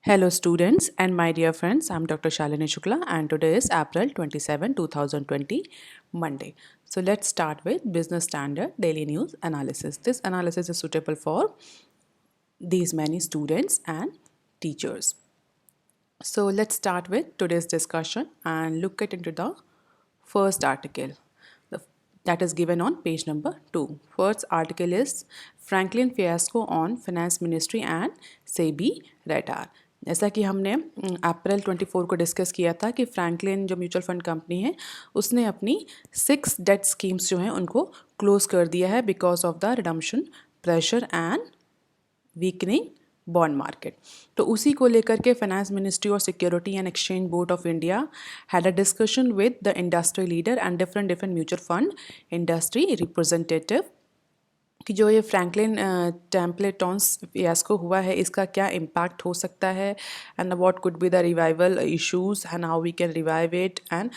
Hello students and my dear friends, I'm Dr. Shalini Shukla and today is April 27, 2020, Monday. So let's start with Business Standard Daily News Analysis. This analysis is suitable for these many students and teachers. So let's start with today's discussion and look at into the first article the, that is given on page number 2. First article is Franklin fiasco on finance ministry and SEBI radar. जैसा कि हमने अप्रैल 24 को discuss किया था कि Franklin जो mutual fund company है उसने अपनी 6 डेट स्कीम्स जो हैं उनको क्लोज कर दिया है because of the redemption pressure and weakening bond market. तो उसी को लेकर के फाइनेंस मिनिस्ट्री और security and exchange board of India had a discussion with the industry leader and different mutual fund industry representative कि जो ये फ्रैंकलिन टेम्पलेटॉन्स फियास्को हुआ है इसका क्या इम्पैक्ट हो सकता है and what could be the revival issues and how we can revive it and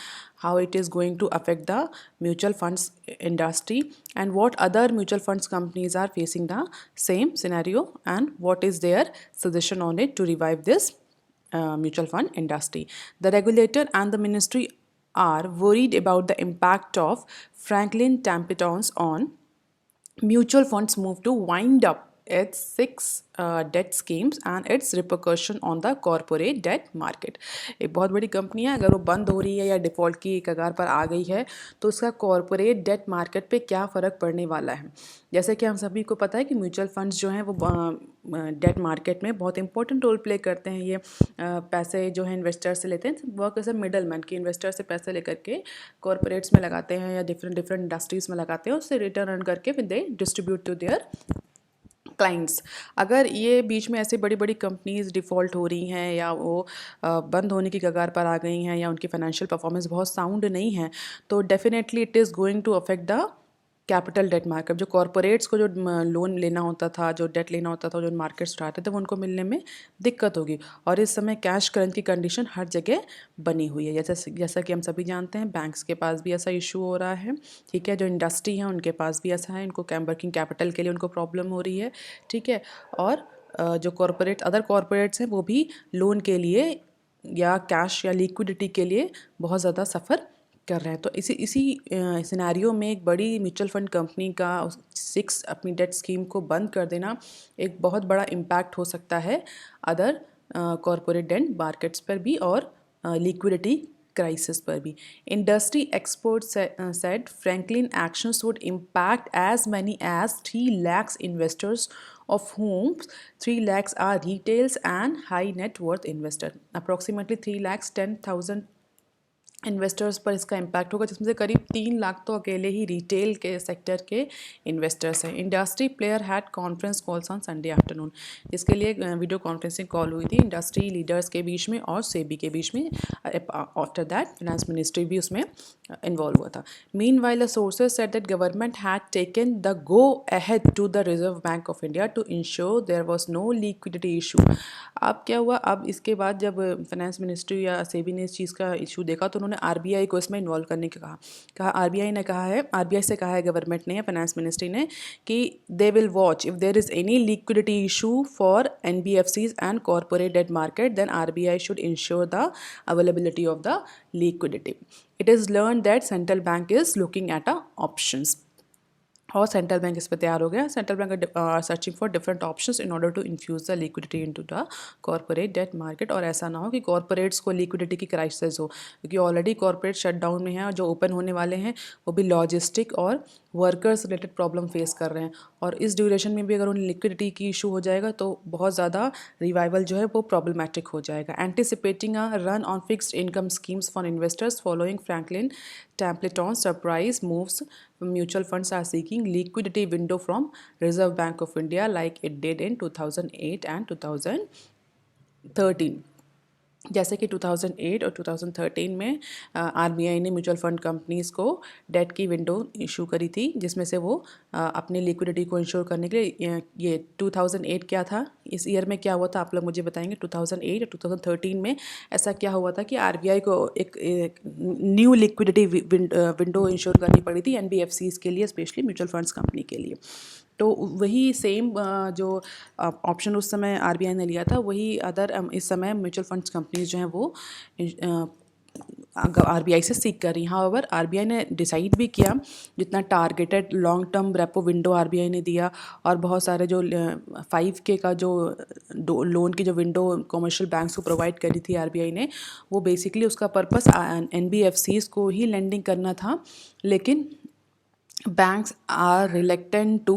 how it is going to affect the mutual funds industry and what other mutual funds companies are facing the same scenario and what is their suggestion on it to revive this mutual fund industry. The regulator and the ministry are worried about the impact of Franklin Templeton's on mutual funds move to wind up its 6 debt schemes and its repercussion on the corporate debt market. एक बहुत बड़ी company है, अगर वो बंद हो रही है या डिफ़ॉल्ट की कगार पर आ गई है तो उसका कॉरपोरेट डेट मार्केट पे क्या फ़र्क पड़ने वाला है. जैसे कि हम सभी को पता है कि म्यूचुअल फंड्स जो हैं वो डेट मार्केट में बहुत इंपॉर्टेंट रोल प्ले करते हैं. ये पैसे जो है इन्वेस्टर से लेते हैं, work as a middleman कि इन्वेस्टर से पैसे लेकर के कॉरपोरेट्स में लगाते हैं या डिफरेंट इंडस्ट्रीज़ में लगाते हैं, उससे रिटर्न अर्न करके फिर दे डिस्ट्रीब्यूट टू देयर क्लाइंट्स. अगर ये बीच में ऐसे बड़ी बड़ी कंपनीज डिफ़ॉल्ट हो रही हैं या वो बंद होने की कगार पर आ गई हैं या उनकी फाइनेंशियल परफॉर्मेंस बहुत साउंड नहीं है तो definitely it is going to affect the capital debt market. जो कॉरपोरेट्स को जो लोन लेना होता था, जो डेट लेना होता था, जो मार्केट स्टार्ट थे वो उनको मिलने में दिक्कत होगी. और इस समय कैश करंट की कंडीशन हर जगह बनी हुई है. जैसा कि हम सभी जानते हैं बैंक्स के पास भी ऐसा इशू हो रहा है. ठीक है, जो इंडस्ट्री है उनके पास भी ऐसा है, इनको वर्किंग कैपिटल के लिए उनको प्रॉब्लम हो रही है. ठीक है, और जो अदर कॉरपोरेट्स हैं वो भी लोन के लिए या कैश या लिक्विडिटी के लिए बहुत ज़्यादा सफ़र कर रहे हैं. तो इसी सिनेरियो में एक बड़ी म्यूचुअल फंड कंपनी का 6 अपनी डेट स्कीम को बंद कर देना एक बहुत बड़ा इम्पैक्ट हो सकता है अदर कॉरपोरेट डेट मार्केट्स पर भी और लिक्विडिटी क्राइसिस पर भी. Industry experts said Franklin actions would impact as many as 3 lakhs investors of whom 3 lakhs are retails and high net worth investor. Approximately 3,10,000 investors पर इसका इम्पैक्ट होगा, जिसमें से करीब 3 लाख तो अकेले ही रिटेल के सेक्टर के इन्वेस्टर्स हैं. Industry player had conference calls on Sunday afternoon. इसके लिए वीडियो कॉन्फ्रेंसिंग कॉल हुई थी इंडस्ट्री लीडर्स के बीच में और सेबी के बीच में. आफ्टर दैट फाइनेंस मिनिस्ट्री भी उसमें इन्वॉल्व हुआ था. Meanwhile the sources said that government had taken the go ahead to the Reserve Bank of India to ensure there was no liquidity issue. अब क्या हुआ, अब इसके बाद जब फाइनेंस मिनिस्ट्री या सेबी ने इस चीज़ का इशू देखा तो उन्होंने आरबीआई को इसमें इन्वॉल्व करने के कहा. आरबीआई से कहा है गवर्नमेंट ने या फाइनेंस मिनिस्ट्री ने कि they will watch if there is any liquidity issue for NBFCs and corporate debt market then RBI should ensure the availability of the liquidity. It is learn that central bank is looking at a options और central bank इस पर तैयार हो गया. Central bank are searching for different options in order to infuse the liquidity into the corporate debt market. और ऐसा ना हो कि कॉर्पोरेट्स को लिक्विडिटी की क्राइसिस हो, क्योंकि ऑलरेडी कॉर्पोरेट शटडाउन में हैं और जो ओपन होने वाले हैं वो भी लॉजिस्टिक और वर्कर्स रिलेटेड प्रॉब्लम फेस कर रहे हैं. और इस ड्यूरेशन में भी अगर उन्हें लिक्विडिटी की इशू हो जाएगा तो बहुत ज़्यादा रिवाइवल जो है वो प्रॉब्लमेटिक हो जाएगा. Anticipating a run on fixed income schemes for investors following Franklin Templeton surprise moves, mutual funds are seeking liquidity window from Reserve Bank of India like it did in 2008 and 2013. जैसे कि 2008 और 2013 में RBI ने mutual fund companies को date की window issue करी थी, जिसमें से वो अपनी लिक्विडिटी को इंश्योर करने के लिए ये 2008 क्या था, इस ईयर में क्या हुआ था, आप लोग मुझे बताएंगे. 2008 और 2013 में ऐसा क्या हुआ था कि आरबीआई को एक न्यू लिक्विडिटी विंडो इंश्योर करनी पड़ी थी एनबीएफसीज़ के लिए, स्पेशली म्यूचुअल फंड्स कंपनी के लिए. तो वही सेम जो ऑप्शन उस समय आरबीआई ने लिया था, वही अदर इस समय म्यूचुअल फंड्स कंपनीज जो हैं वो आरबीआई से सीख कर रही हैं। हाउएवर आरबीआई ने डिसाइड भी किया, जितना targeted long term repo window RBI ने दिया, और बहुत सारे जो 5K का जो लोन की जो विंडो कमर्शियल बैंक्स को प्रोवाइड करी थी आरबीआई ने, वो बेसिकली उसका पर्पस एनबीएफसीज को ही लेंडिंग करना था। लेकिन banks are reluctant to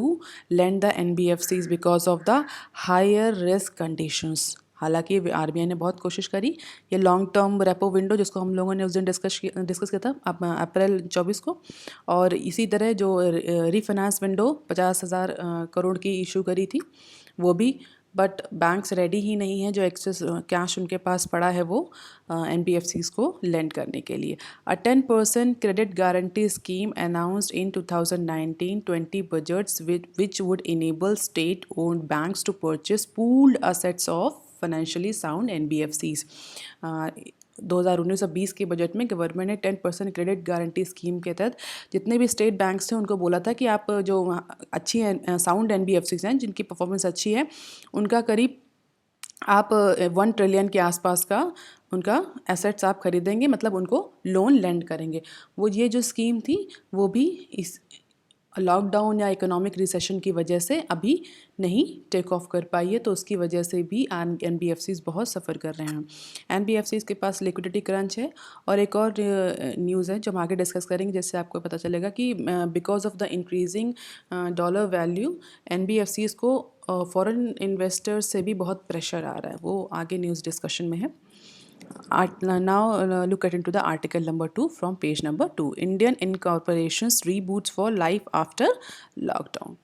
lend the NBFCs because of the higher risk conditions। हालांकि आरबीआई ने बहुत कोशिश करी, ये लॉन्ग टर्म रेपो विंडो जिसको हम लोगों ने उस दिन डिस्कस किया था अप्रैल 24 को, और इसी तरह जो रीफाइनेंस विंडो 50,000 करोड़ की इशू करी थी वो भी, बट बैंक्स रेडी ही नहीं है, जो एक्सेस कैश उनके पास पड़ा है वो एनबीएफसीज को लेंड करने के लिए। A 10% credit guarantee scheme announced in 2019-20 budgets which would enable state owned banks to purchase pooled assets of financially sound NBFCs. 2019-20 के बजट में गवर्नमेंट ने 10% क्रेडिट गारंटी स्कीम के तहत जितने भी स्टेट बैंक्स थे उनको बोला था कि आप जो अच्छी साउंड एनबीएफसीज हैं जिनकी परफॉर्मेंस अच्छी है, उनका करीब आप 1 ट्रिलियन के आसपास का उनका एसेट्स आप खरीदेंगे, मतलब उनको लोन लेंड करेंगे। वो ये जो स्कीम थी वो भी इस लॉकडाउन या इकोनॉमिक रिसेशन की वजह से अभी नहीं टेक ऑफ कर पाई है, तो उसकी वजह से भी एनबीएफसीज बहुत सफ़र कर रहे हैं। एनबीएफसीज के पास लिक्विडिटी क्रंच है। और एक और न्यूज़ है जो हम आगे डिस्कस करेंगे, जिससे आपको पता चलेगा कि because of the increasing dollar value NBFCs को फॉरेन इन्वेस्टर्स से भी बहुत प्रेशर आ रहा है, वो आगे न्यूज़ डिस्कशन में है। Now look at into the article number 2 from page number 2. Indian incorporations reboots for life after lockdown।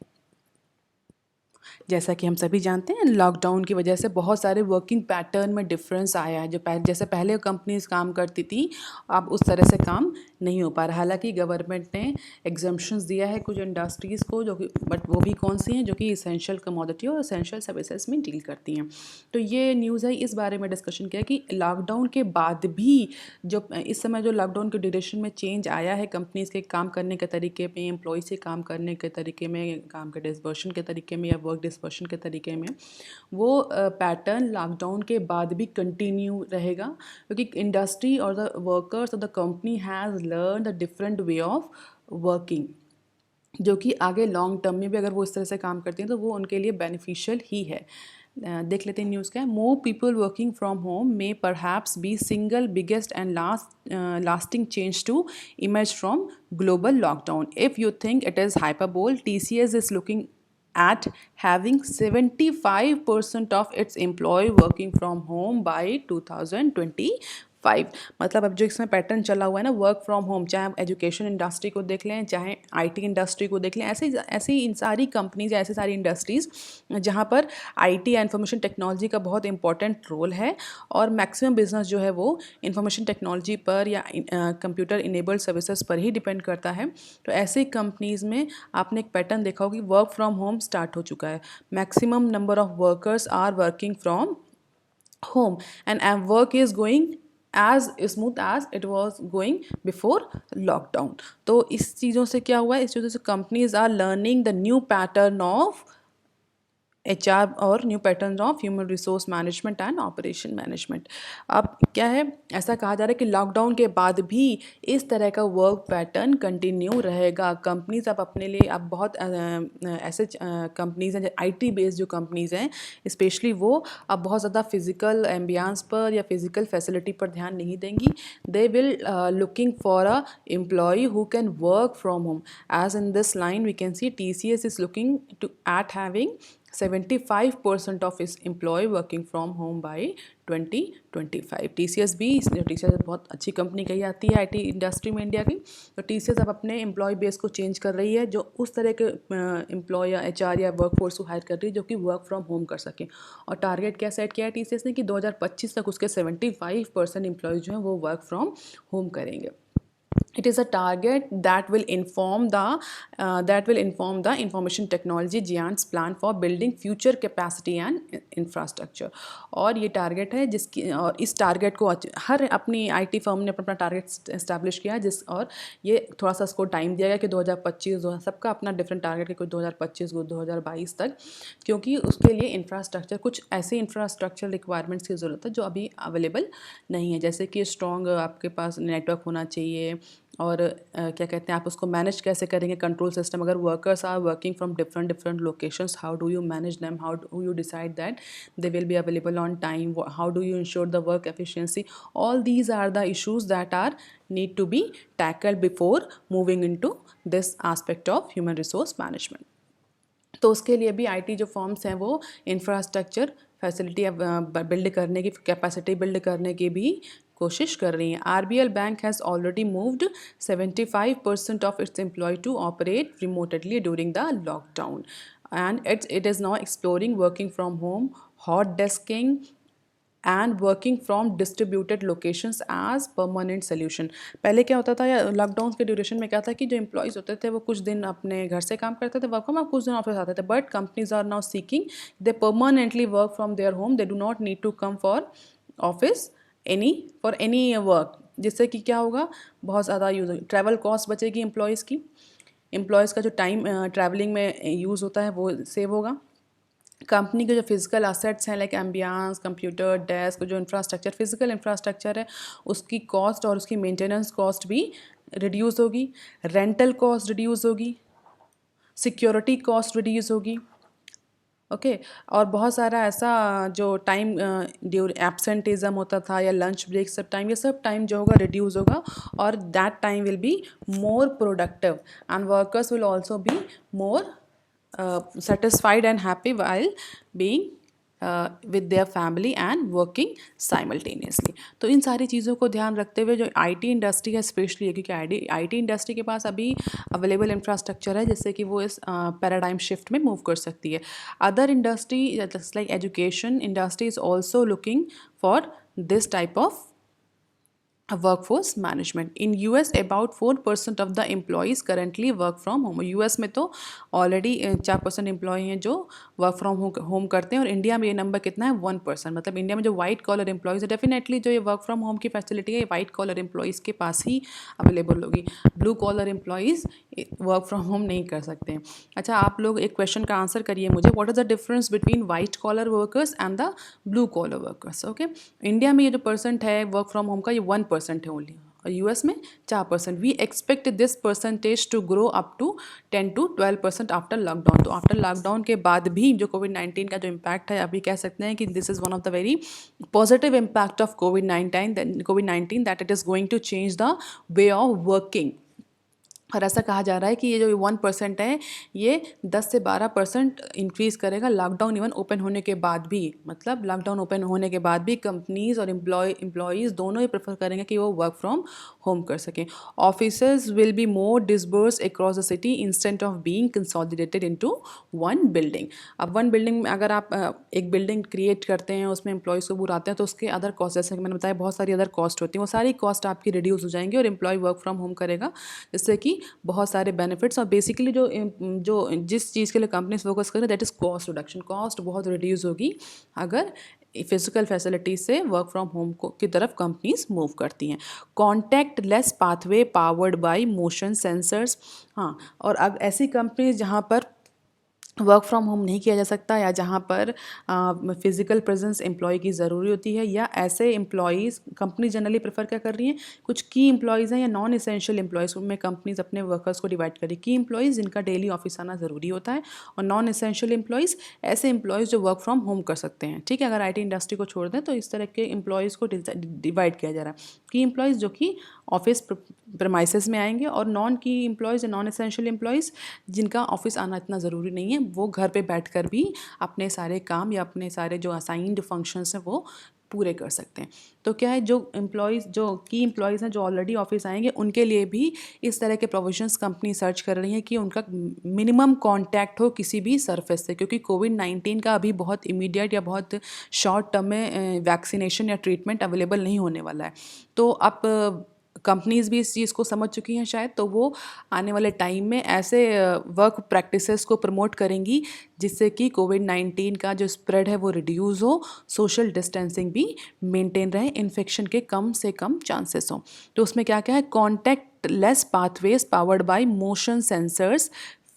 जैसा कि हम सभी जानते हैं, लॉकडाउन की वजह से बहुत सारे वर्किंग पैटर्न में डिफरेंस आया है। जो जैसे पहले कंपनीज काम करती थी, अब उस तरह से काम नहीं हो पा रहा। हालांकि गवर्नमेंट ने एग्जम्पशंस दिया है कुछ इंडस्ट्रीज़ को, जो कि बट वो भी कौन सी हैं, जो कि इसेंशियल कमोडिटी और इसेंशियल सर्विसेज में डील करती हैं। तो ये न्यूज़ है, इस बारे में डिस्कशन किया कि लॉकडाउन के बाद भी जो इस समय जो लॉकडाउन के ड्यूरेशन में चेंज आया है कंपनीज के काम करने के तरीके में, एम्प्लॉयज़ के काम करने के तरीके में, काम के डिस्पर्शन के तरीके में या वर्क डिस्पर्शन के तरीके में, वो पैटर्न लॉकडाउन के बाद भी कंटिन्यू रहेगा, क्योंकि इंडस्ट्री और द वर्कर्स और the company has learn the different way of working, जो कि आगे लॉन्ग टर्म में भी अगर वो इस तरह से काम करती हैं तो वो उनके लिए बेनिफिशियल ही है। देख लेते हैं न्यूज़ क्या है। More people working from home may perhaps be single biggest and lasting change to emerge from global lockdown. If you think it is hyperbole, TCS is looking at having 75% of its employee working from home by 2025। मतलब अब जो इसमें pattern चला हुआ है ना, work from home, चाहे आप एजुकेशन इंडस्ट्री को देख लें, चाहे आईटी इंडस्ट्री को देख लें, ऐसे इन सारी कंपनीज, ऐसे सारी इंडस्ट्रीज़ जहाँ पर आईटी या इंफॉर्मेशन टेक्नोलॉजी का बहुत इंपॉर्टेंट रोल है, और मैक्सिमम बिजनेस जो है वो इंफॉर्मेशन टेक्नोलॉजी पर या कंप्यूटर इनेबल्ड सर्विसेज पर ही डिपेंड करता है। तो ऐसे कंपनीज़ में आपने एक पैटर्न देखा होगा कि वर्क फ्रॉम होम स्टार्ट हो चुका है। Maximum number of workers are working from home, and work is going as smooth as it was going before lockdown। तो इस चीज़ों से क्या हुआ है, इस चीज़ों से companies are learning the new pattern of HR और new pattern of human resource management and operation management. अब क्या है, ऐसा कहा जा रहा है कि लॉकडाउन के बाद भी इस तरह का वर्क पैटर्न कंटिन्यू रहेगा। कंपनीज अब अपने लिए, अब बहुत ऐसे कंपनीज हैं, IT बेस्ड जो कंपनीज हैं स्पेशली, वो अब बहुत ज़्यादा फिजिकल एम्बियंस पर या फिजिकल फैसिलिटी पर ध्यान नहीं देंगी। They will looking for a employee who can work from home. As in this line we can see TCS is looking to at having 75% of its employee working from home by 2025। TCS भी, TCS बहुत अच्छी company कही जाती है IT industry में India की। तो TCS अब अपने एम्प्लॉय बेस को चेंज कर रही है, जो उस तरह के एम्प्लॉय या HR या वर्कफोर्स को हायर कर रही है जो कि वर्क फ्रॉम होम कर सकें। और टारगेट क्या सेट किया है TCS ने कि 2025 तक उसके 75% एम्प्लॉयज़ जो हैं वो वर्क फ्रॉम होम करेंगे। It is a target that will inform the information technology giants plan for building future capacity and infrastructure. और ये टारगेट है जिसकी, और इस टारगेट को हर अपनी आईटी फर्म ने अपना टारगेट इस्टेब्लिश किया जिस, और ये थोड़ा सा इसको टाइम दिया गया कि 2025 सबका अपना डिफरेंट टारगेट है, कोई 2025 को 2022 तक, क्योंकि उसके लिए इंफ्रास्ट्रक्चर, कुछ ऐसे इंफ्रास्ट्रक्चर रिक्वायरमेंट्स की ज़रूरत है जो अभी अवेलेबल नहीं है, जैसे कि स्ट्रॉन्ग आपके पास नेटवर्क होना चाहिए, और क्या कहते हैं, आप उसको मैनेज कैसे करेंगे कंट्रोल सिस्टम, अगर workers are working from different locations, how do you manage them, how do you decide that they will be available on time, how do you ensure the work efficiency, all these are the issues that are need to be tackled before moving into this aspect of human resource management. तो उसके लिए भी IT जो forms हैं वो infrastructure facility build करने की, capacity build करने की भी कोशिश कर रही हैं. RBL bank has already moved 75% of its employ to operate remotely during the lockdown, and it is now exploring working from home, hot desking and working from distributed locations as permanent solution. पहले क्या होता था, या lockdown के duration में क्या था कि जो एम्प्लॉयज़ होते थे वो कुछ दिन अपने घर से काम करते थे, वर्क फ्रॉम, कुछ दिन ऑफिस आते थे, but companies are now seeking they permanently work from their home, they do not need to come for office for any work, जिससे कि क्या होगा, बहुत ज़्यादा यूज़, ट्रैवल कॉस्ट बचेगी एम्प्लॉयज़ का जो टाइम ट्रैवलिंग में यूज़ होता है वो सेव होगा. कंपनी के जो फिजिकल असेट्स हैं लाइक एम्बियंस, कंप्यूटर, डेस्क, जो इंफ्रास्ट्रक्चर, फिजिकल इंफ्रास्ट्रक्चर है, उसकी कॉस्ट और उसकी मेंटेनेंस कॉस्ट भी रिड्यूस होगी, रेंटल कॉस्ट रिड्यूस होगी, सिक्योरिटी कॉस्ट रिड्यूस होगी. ओके और बहुत सारा ऐसा जो टाइम एब्सेंटिज्म होता था या लंच ब्रेक, सब टाइम, ये सब टाइम जो होगा रिड्यूस होगा, और that time will be more productive and workers will also be more satisfied and happy while being with their family and working simultaneously. तो इन सारी चीज़ों को ध्यान रखते हुए जो आईटी इंडस्ट्री है स्पेशली है, क्योंकि आईटी इंडस्ट्री के पास अभी अवेलेबल इंफ्रास्ट्रक्चर है जिससे कि वो इस पैराडाइम शिफ्ट में मूव कर सकती है. Other industry just like education industry is also looking for this type of workforce management. In US about 4% of the employees currently work from home. US में तो ऑलरेडी 4% एम्प्लॉय हैं जो work from home करते हैं, और India में ये number कितना है, 1%. मतलब इंडिया में जो वाइट कॉलर एम्प्लॉयज़ है, डेफिनेटली जो ये वर्क फ्रॉम होम की फैसिलिटी है ये वाइट कॉलर एम्प्लॉयज़ के पास ही अवेलेबल होगी. Blue collar employees work from home नहीं कर सकते हैं. अच्छा, आप लोग एक क्वेश्चन का आंसर करिए मुझे, what is the difference between white collar workers and the blue collar workers. Okay, India में ये जो परसेंट है वर्क फ्रॉम होम का, ये 1% है ओनली, और यूएस में 4%. We expect this percentage to grow up to 10 to 12% after lockdown. तो आफ्टर लॉकडाउन के बाद भी जो कोविड-19 का जो इम्पैक्ट है, अभी कह सकते हैं कि this is one of the very positive impact of कोविड-19 that it is going to change the way of working. और ऐसा कहा जा रहा है कि ये जो 1% है ये 10 से 12% इंक्रीज़ करेगा लॉकडाउन इवन ओपन होने के बाद भी. मतलब लॉकडाउन ओपन होने के बाद भी कंपनीज़ और एम्प्लॉयज़ दोनों ही प्रेफर करेंगे कि वो वर्क फ्रॉम होम कर सकें. Offices will be more disburse across the city instant of being consolidated into one building. अब वन बिल्डिंग में अगर आप एक बिल्डिंग क्रिएट करते हैं, उसमें एम्प्लॉयज़ को बुलाते हैं, तो उसके अदर कॉस्ट, जैसे कि मैंने बताया बहुत सारी अदर कॉस्ट होती हैं, वो सारी कॉस्ट आपकी रिड्यूस हो जाएंगी और एम्प्लॉय वर्क फ्रॉम होम करेगा, जिससे कि बहुत सारे बेनिफिट्स. और बेसिकली जो जिस चीज़ के लिए कंपनीज फोकस करें that is cost reduction. Cost बहुत रिड्यूस होगी अगर फिजिकल फैसिलिटीज से वर्क फ्रॉम होम की तरफ कंपनीज मूव करती हैं. Contact less pathway powered by motion sensors. हाँ, और अब ऐसी कंपनीज जहाँ पर वर्क फ्रॉम होम नहीं किया जा सकता, या जहाँ पर फिज़िकल प्रेजेंस एम्प्लॉय की ज़रूरी होती है, या ऐसे एम्प्लॉयज़ कंपनी जनरली प्रेफर क्या कर रही हैं, कुछ की एम्प्लॉयज़ हैं या नॉन एसेंशियल एम्प्लॉयज़ में कंपनीज अपने वर्कर्स को डिवाइड करी. की एम्प्लॉयज़ जिनका डेली ऑफिस आना ज़रूरी होता है, और नॉन एसेंशियल एम्प्लॉयज़ ऐसे एम्प्लॉयज़ जो वर्क फ्रॉम होम कर सकते हैं. ठीक है, अगर आईटी इंडस्ट्री को छोड़ दें तो इस तरह के एम्प्लॉयज़ को डिवाइड किया जा रहा है. की एम्प्लॉयज़ जो कि ऑफिस प्रमाइसेस में आएंगे, और नॉन की एम्प्लॉयज़ या नॉन एसेंशियल एम्प्लॉयज़ जिनका ऑफिस आना इतना ज़रूरी नहीं है, वो घर पे बैठकर भी अपने सारे काम या अपने सारे जो असाइंड फंक्शंस हैं वो पूरे कर सकते हैं. तो क्या है, जो एम्प्लॉयज़ जो की एम्प्लॉयज़ हैं जो ऑलरेडी ऑफिस आएंगे, उनके लिए भी इस तरह के प्रोविजंस कंपनी सर्च कर रही है कि उनका मिनिमम कांटेक्ट हो किसी भी सरफेस से, क्योंकि कोविड-19 का अभी बहुत इमीडिएट या बहुत शॉर्ट टर्म में वैक्सीनेशन या ट्रीटमेंट अवेलेबल नहीं होने वाला है. तो आप कंपनीज़ भी इस चीज़ को समझ चुकी हैं शायद, तो वो आने वाले टाइम में ऐसे वर्क प्रैक्टिसेस को प्रमोट करेंगी जिससे कि कोविड-19 का जो स्प्रेड है वो रिड्यूस हो, सोशल डिस्टेंसिंग भी मेंटेन रहे, इन्फेक्शन के कम से कम चांसेस हों। तो उसमें क्या क्या है, contact less pathways powered by motion sensors,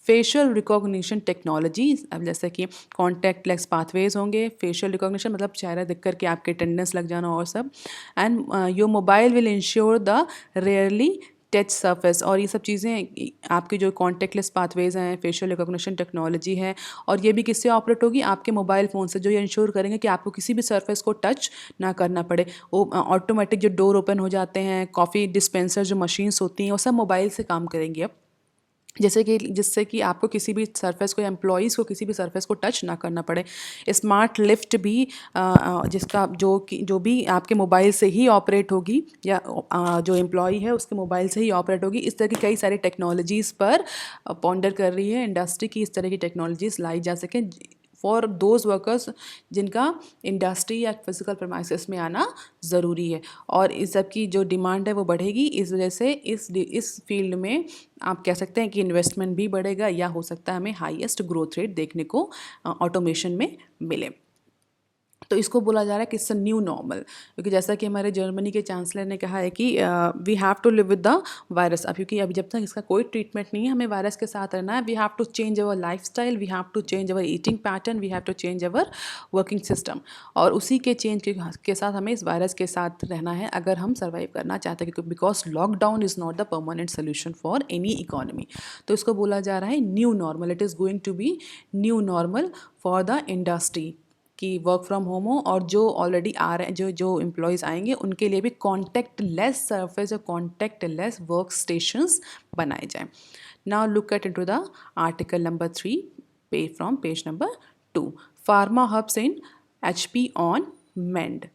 facial recognition technology. अब जैसे कि कॉन्टैक्ट लेस पाथवेज होंगे, फेशियल रिकॉग्निशन मतलब चेहरा देख करके आपके अटेंडेंस लग जाना और सब, and your mobile will ensure the rarely touch surface. और ये सब चीज़ें आपके जो कॉन्टैक्टलेस पाथवेज हैं, फेशियल रिकॉग्निशन टेक्नोलॉजी है, और ये भी किससे ऑपरेट होगी, आपके मोबाइल फ़ोन से, जो ये इंश्योर करेंगे कि आपको किसी भी सरफेस को टच ना करना पड़े। वो ऑटोमेटिक जो डोर ओपन हो जाते हैं, कॉफ़ी डिस्पेंसर जो मशीन्स होती हैं, वो सब मोबाइल से काम करेंगी अब, जैसे कि जिससे कि आपको किसी भी सरफेस को या एम्प्लॉयज़ को किसी भी सरफेस को टच ना करना पड़े। स्मार्ट लिफ्ट भी जिसका जो भी आपके मोबाइल से ही ऑपरेट होगी, या जो एम्प्लॉय है उसके मोबाइल से ही ऑपरेट होगी। इस तरह की कई सारी टेक्नोलॉजीज़ पर पॉन्डर कर रही है इंडस्ट्री की, इस तरह की टेक्नोलॉजीज़ लाई जा सकें फॉर दोज वर्कर्स जिनका इंडस्ट्री या फिजिकल प्रेमाइसेस में आना ज़रूरी है। और इस सब की जो डिमांड है वो बढ़ेगी, इस वजह से इस फील्ड में आप कह सकते हैं कि इन्वेस्टमेंट भी बढ़ेगा, या हो सकता है हमें हाईएस्ट ग्रोथ रेट देखने को ऑटोमेशन में मिले। तो इसको बोला जा रहा है कि इट्स अ न्यू नॉर्मल, क्योंकि जैसा कि हमारे जर्मनी के चांसलर ने कहा है कि we have to live with the virus. अब क्योंकि अभी जब तक इसका कोई ट्रीटमेंट नहीं है, हमें वायरस के साथ रहना है। We have to change our lifestyle, we have to change our eating pattern, we have to change our working system, और उसी के चेंज के साथ हमें इस वायरस के साथ रहना है अगर हम सर्वाइव करना चाहते हैं, क्योंकि because lockdown is not the permanent solution for any economy. तो इसको बोला जा रहा है new normal, it is going to be new normal for the industry कि वर्क फ्रॉम होम हो, और जो ऑलरेडी आ रहे हैं, जो एम्प्लॉयज़ आएंगे उनके लिए भी कॉन्टैक्ट लेस सर्फेस और कॉन्टैक्ट लेस वर्क स्टेशंस बनाए जाएं। Now look at into the article number 3 from page number 2, pharma hubs in HP on mend.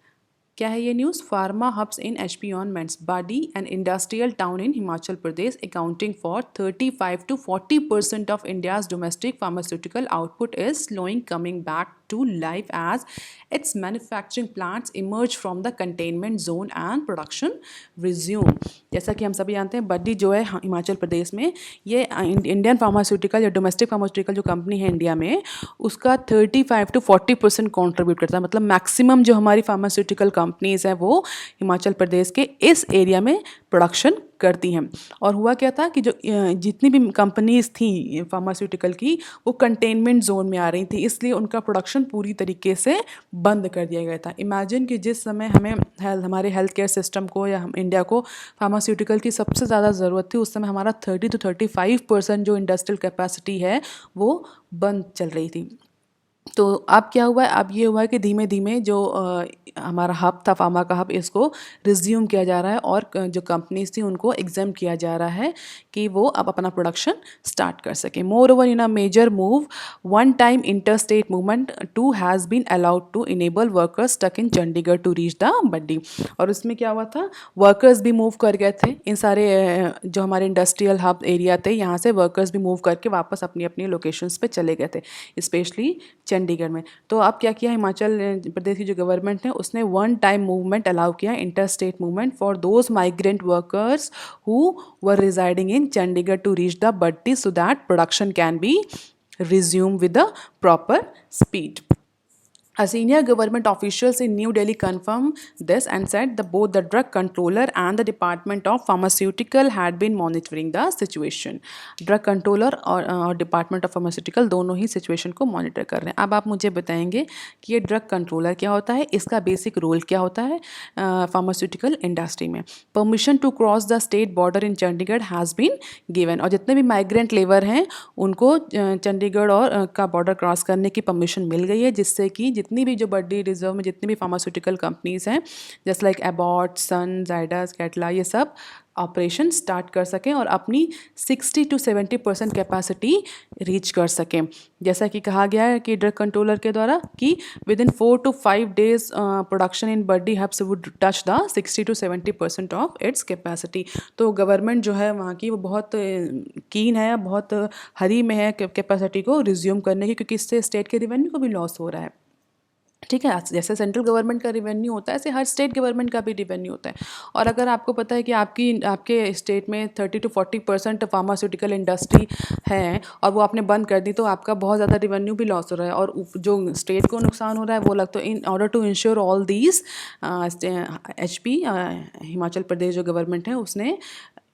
क्या है ये news? Pharma hubs in HP on mends, Baddi an industrial town in Himachal Pradesh accounting for 35 to 40% of India's domestic pharmaceutical output is slowing coming back to life as its manufacturing plants emerge from the containment zone and production resume। जैसा कि हम सभी जानते हैं, बड्डी जो है हिमाचल प्रदेश में, ये इंडियन फार्मास्यूटिकल या डोमेस्टिक फार्मास्यूटिकल जो कंपनी है इंडिया में, उसका 35 to 40% कॉन्ट्रीब्यूट करता है। मतलब मैक्सिमम जो हमारी फार्मास्यूटिकल कंपनीज़ हैं वो हिमाचल प्रदेश के इस एरिया में प्रोडक्शन करती हैं। और हुआ क्या था कि जो जितनी भी कंपनीज़ थी फार्मास्यूटिकल की, वो कंटेनमेंट जोन में आ रही थी, इसलिए उनका प्रोडक्शन पूरी तरीके से बंद कर दिया गया था। इमेजिन कि जिस समय हमें हमारे हेल्थ केयर सिस्टम को या हम इंडिया को फार्मास्यूटिकल की सबसे ज़्यादा ज़रूरत थी, उस समय हमारा 30 to 35% जो इंडस्ट्रियल कैपेसिटी है वो बंद चल रही थी। तो अब क्या हुआ है, अब ये हुआ है कि धीमे धीमे जो हमारा हब था, फार्मा का हब, इसको रिज्यूम किया जा रहा है, और जो कंपनीज थी उनको एग्जाम किया जा रहा है कि वो अब अपना प्रोडक्शन स्टार्ट कर सकें। Moreover in a major move, one time inter state movement to has been allowed to enable workers stuck in Chandigarh to reach the Baddi. और उसमें क्या हुआ था, वर्कर्स भी मूव कर गए थे, इन सारे जो हमारे इंडस्ट्रियल हब एरिया थे, यहाँ से वर्कर्स भी मूव करके वापस अपनी अपनी लोकेशंस पे चले गए थे, स्पेशली चंडीगढ़ में। तो अब क्या किया हिमाचल प्रदेश की जो गवर्नमेंट है, उसने वन टाइम मूवमेंट अलाउ किया, inter state movement, for those migrant workers who were residing in Chandigarh to reach the Baddi so that production can be resume with a proper speed. A senior government officials in New Delhi confirmed this and said that both the drug controller and the Department of Pharmaceutical had been monitoring the situation. Drug controller और Department of Pharmaceutical दोनों ही situation को monitor कर रहे हैं। अब आप मुझे बताएंगे कि ये drug controller क्या होता है, इसका basic role क्या होता है pharmaceutical industry में। Permission to cross the state border in Chandigarh has been given, और जितने भी migrant labor हैं उनको चंडीगढ़ और का बॉर्डर क्रॉस करने की परमिशन मिल गई है, जिससे कि जितनी भी जो बड्डी रिजर्व में जितनी भी फार्मास्यूटिकल कंपनीज़ हैं, जैसे लाइक एबॉट, सन, जायडस, कैटला, ये सब ऑपरेशन स्टार्ट कर सकें और अपनी 60 to 70% कैपेसिटी रीच कर सकें। जैसा कि कहा गया है कि ड्रग कंट्रोलर के द्वारा कि within 4 to 5 days production in Baddi hubs would touch the 60 to 70% of its capacity. तो गवर्नमेंट जो है वहाँ की वो बहुत कीन है, बहुत हरी में है कैपेसिटी को रिज्यूम करने की, क्योंकि इससे स्टेट के रेवेन्यू को भी लॉस हो रहा है। ठीक है। जैसे सेंट्रल गवर्नमेंट का रिवेन्यू होता है ऐसे हर स्टेट गवर्नमेंट का भी रिवेन्यू होता है। और अगर आपको पता है कि आपके स्टेट में 30 to 40% फार्मास्यूटिकल इंडस्ट्री है और वो आपने बंद कर दी, तो आपका बहुत ज़्यादा रिवेन्यू भी लॉस हो रहा है और जो स्टेट को नुकसान हो रहा है वो लगता है। In order to ensure all these, HP Himachal Pradesh जो गवर्नमेंट है उसने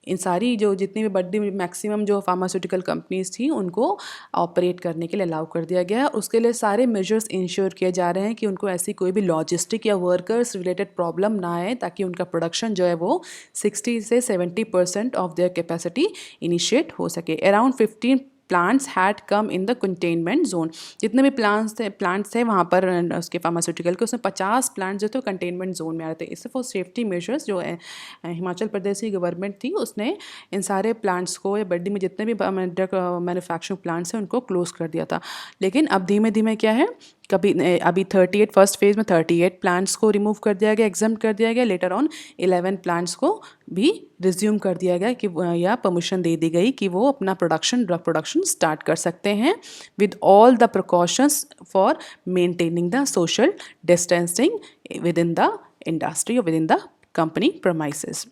इन सारी जो जितनी भी बड़ी मैक्सिमम जो फार्मास्यूटिकल कंपनीज थी उनको ऑपरेट करने के लिए अलाउ कर दिया गया है। उसके लिए सारे मेजर्स इंश्योर किए जा रहे हैं कि उनको ऐसी कोई भी लॉजिस्टिक या वर्कर्स रिलेटेड प्रॉब्लम ना आए, ताकि उनका प्रोडक्शन जो है वो 60 से 70% ऑफ देयर कैपेसिटी इनिशिएट हो सके। Around 15 plants had come in the containment zone. जितने भी प्लांट्स थे वहाँ पर उसके फार्मास्यूटिकल के, उसमें 50 प्लांट्स जो थे कंटेनमेंट जोन में आ रहे थे। इससे फॉर सेफ्टी मेजर्स जो है हिमाचल प्रदेश की गवर्नमेंट थी उसने इन सारे प्लांट्स को या बड्डी में जितने भी मैन्युफैक्चरिंग प्लांट्स हैं उनको क्लोज कर दिया था। लेकिन अब धीमे धीमे क्या है, अभी 38 फर्स्ट फेज में 38 प्लांट्स को रिमूव कर दिया गया, एग्जाम्प्ट कर दिया गया। लेटर ऑन 11 प्लांट्स को भी रिज्यूम कर दिया गया कि या परमिशन दे दी गई कि वो अपना ड्रग प्रोडक्शन स्टार्ट कर सकते हैं with all the precautions for maintaining the social distancing within the industry और within the company premises.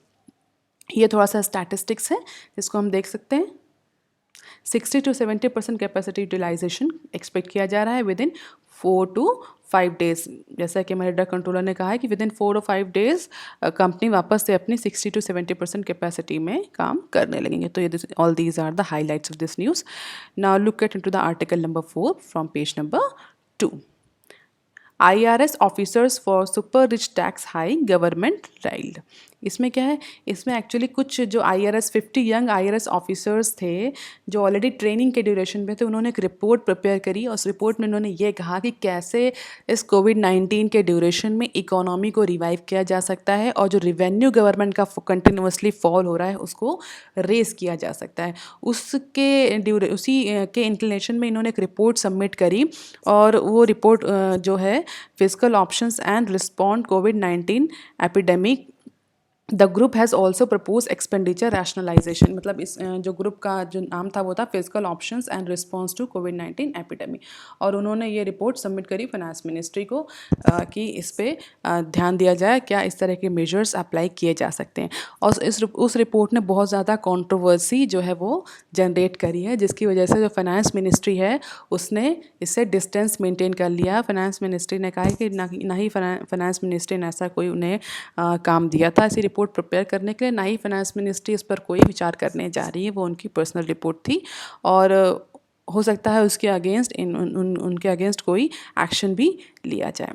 ये थोड़ा सा स्टैटिस्टिक्स है जिसको हम देख सकते हैं। 60 to 70% कैपेसिटी यूटिलाइजेशन एक्सपेक्ट किया जा रहा है विद इन 4 to 5 डेज। जैसा कि हमारे ड्रग कंट्रोलर ने कहा है कि within 4 or 5 days company वापस से अपनी 60 to 70% कैपेसिटी में काम करने लगेंगे। तो ये all these are the highlights of this news. Now look at into the article number 4 from page number 2। IRS officers for super rich tax high government riled. इसमें क्या है, इसमें एक्चुअली कुछ जो IRS 50 यंग IRS ऑफिसर्स थे जो already training के duration पे थे, उन्होंने एक रिपोर्ट प्रिपेयर करी और उस रिपोर्ट में उन्होंने ये कहा कि कैसे इस कोविड-19 के ड्यूरेशन में इकोनॉमी को रिवाइव किया जा सकता है और जो रिवेन्यू गवर्नमेंट का कंटिन्यूसली फॉल हो रहा है उसको रेस किया जा सकता है। उसी के इंक्लिनेशन में इन्होंने एक रिपोर्ट सबमिट करी और वो रिपोर्ट जो है फिजिकल ऑप्शंस एंड रिस्पॉन्ड कोविड-19 epidemic. The group has also propose expenditure rationalisation. मतलब इस जो ग्रुप का जो नाम था वो था physical options and response to कोविड-19 एपिडेमिक। और उन्होंने ये रिपोर्ट सबमिट करी फाइनेंस मिनिस्ट्री को कि इस पे ध्यान दिया जाए, क्या इस तरह के मेजर्स अप्लाई किए जा सकते हैं। और उस रिपोर्ट ने बहुत ज़्यादा कंट्रोवर्सी जो है वो जनरेट करी है, जिसकी वजह से जो फाइनेंस मिनिस्ट्री है उसने इससे डिस्टेंस मेंटेन कर लिया। फाइनेंस मिनिस्ट्री ने कहा है कि ना ही फाइनेंस मिनिस्ट्री ने ऐसा कोई उन्हें काम दिया था ऐसी रिपोर्ट प्रिपेयर करने के लिए, ना ही फाइनेंस मिनिस्ट्री इस पर कोई विचार करने जा रही है। वो उनकी पर्सनल रिपोर्ट थी और हो सकता है उसके अगेंस्ट उनके अगेंस्ट कोई एक्शन भी लिया जाए।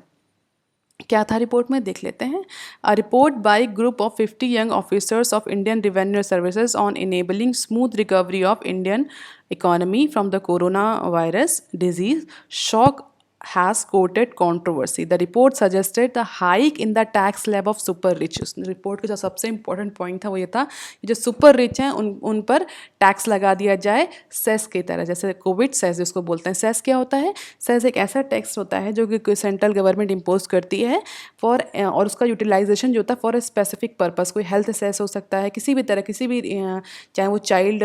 क्या था रिपोर्ट में देख लेते हैं। A report by group of 50 young officers of Indian revenue services on enabling smooth recovery of Indian economy from the coronavirus disease shock has quoted controversy. The report suggested the hike in the tax slab of super rich. उस report का जो सबसे important point था वो ये था कि जो सुपर रिच हैं उन पर टैक्स लगा दिया जाए सेस की तरह, जैसे कोविड सेस जिसको बोलते हैं। सेस क्या होता है? सेस एक ऐसा टैक्स होता है जो कि सेंट्रल गवर्नमेंट इम्पोज करती है फॉर, और उसका यूटिलाइजेशन जो होता है फॉर ए स्पेसिफिक पर्पस। कोई हेल्थ सेस हो सकता है, किसी भी तरह, किसी भी चाहे वो चाइल्ड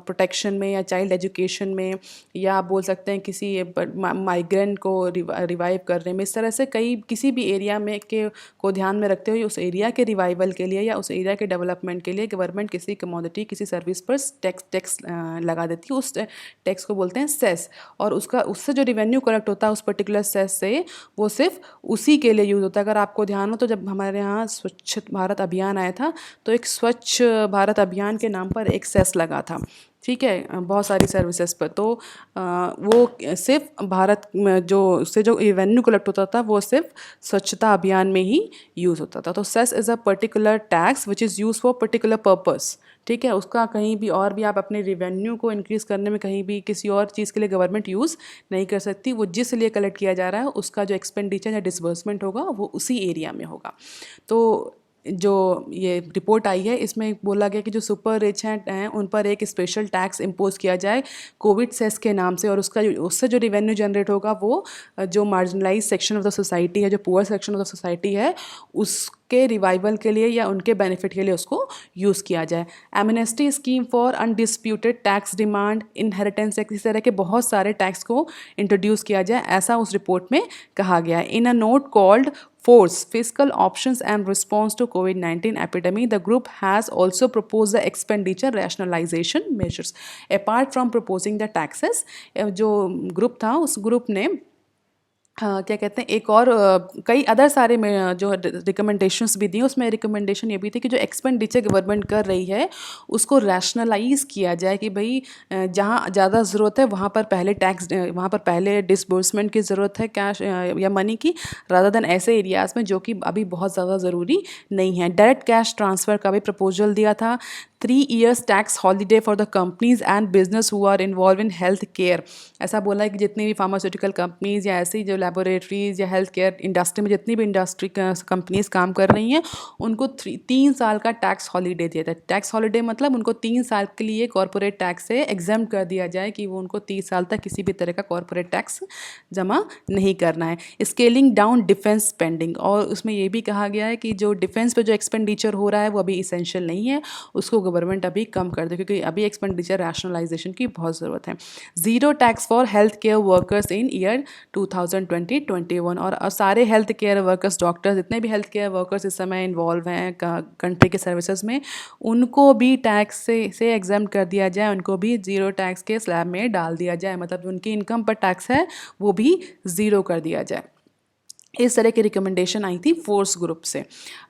प्रोटेक्शन में या चाइल्ड एजुकेशन में, या आप बोल सकते हैं किसी माइग्रेंट को रिवाइव करने में। इस तरह से किसी भी एरिया में को ध्यान में रखते हुए उस एरिया के रिवाइवल के लिए या उस एरिया के डेवलपमेंट के लिए गवर्नमेंट किसी कमोडिटी किसी सर्विस पर टैक्स लगा देती है। उस टैक्स को बोलते हैं सेस। और उससे जो रिवेन्यू कलेक्ट होता है उस पर्टिकुलर सेस से, वो सिर्फ उसी के लिए यूज़ होता है। अगर आपको ध्यान हो तो जब हमारे यहाँ स्वच्छ भारत अभियान आया था तो एक स्वच्छ भारत अभियान के नाम पर एक सेस लगा था, ठीक है, बहुत सारी सर्विसेज पर। तो वो सिर्फ भारत में जो उससे जो रेवेन्यू कलेक्ट होता था वो सिर्फ स्वच्छता अभियान में ही यूज़ होता था। तो cess is a particular tax which is use for particular purpose, ठीक है। उसका कहीं भी और भी आप अपने रेवेन्यू को इंक्रीज़ करने में कहीं भी किसी और चीज़ के लिए गवर्नमेंट यूज़ नहीं कर सकती। वो जिस लिए कलेक्ट किया जा रहा है उसका जो एक्सपेंडिचर या डिसबर्समेंट होगा वो उसी एरिया में होगा। तो जो ये रिपोर्ट आई है इसमें बोला गया कि जो सुपर रिच हैं उन पर एक स्पेशल टैक्स इम्पोज किया जाए कोविड सेस के नाम से, और उससे जो रिवेन्यू जनरेट होगा वो जो marginalise section of the society है, जो poor section of the society है, उसके रिवाइवल के लिए या उनके बेनिफिट के लिए उसको यूज़ किया जाए। Amnesty scheme for undisputed tax demand, inheritance act, इस तरह के बहुत सारे टैक्स को इंट्रोड्यूस किया जाए, ऐसा उस रिपोर्ट में कहा गया है। In a note called Force Fiscal Options and Response to COVID-19 Epidemic, the group has also proposed the expenditure rationalization measures. Apart from proposing the taxes, जो ग्रुप था उस ग्रुप ने क्या कहते हैं एक और कई अदर सारे में जो रिकमेंडेशंस भी दी, उसमें रिकमेंडेशन ये भी थी कि जो एक्सपेंडिचर गवर्नमेंट कर रही है उसको रैशनलाइज किया जाए कि भाई जहाँ ज़्यादा ज़रूरत है वहाँ पर पहले डिसबर्समेंट की ज़रूरत है कैश या मनी की, रादर देन ऐसे एरियाज़ में जो कि अभी बहुत ज़्यादा ज़रूरी नहीं है। डायरेक्ट कैश ट्रांसफ़र का भी प्रपोजल दिया था। 3 years tax holiday for the companies and business who are involve in health care. ऐसा बोला है कि जितनी भी फार्मास्यूटिकल कंपनीज या ऐसी जो लेबोरेटरीज या हेल्थ केयर इंडस्ट्री में जितनी भी इंडस्ट्री कंपनीज काम कर रही हैं उनको 3 साल का टैक्स हॉलीडे दिया था। टैक्स हॉलीडे मतलब उनको 3 साल के लिए कॉरपोरेट टैक्स से एग्जाम कर दिया जाए कि वो उनको 30 साल तक किसी भी तरह का कॉरपोरेट टैक्स जमा नहीं करना है। स्केलिंग डाउन डिफेंस स्पेंडिंग, और उसमें ये भी कहा गया है कि जो डिफेंस पे जो एक्सपेंडिचर हो रहा है वो अभी इसेंशियल नहीं है, उसको गवर्नमेंट अभी कम कर दे क्योंकि अभी एक्सपेंडिचर रैशनलाइजेशन की बहुत ज़रूरत है। Zero tax for health care workers in year 2020-21, और सारे हेल्थ केयर वर्कर्स, डॉक्टर्स, जितने भी हेल्थ केयर वर्कर्स इस समय इन्वॉल्व हैं कंट्री के सर्विसेज में, उनको भी टैक्स से एग्जाम कर दिया जाए, उनको भी ज़ीरो टैक्स के स्लैब में डाल दिया जाए, मतलब उनकी इनकम पर टैक्स है वो भी ज़ीरो कर दिया जाए। इस तरह की रिकमेंडेशन आई थी फोर्स ग्रुप से।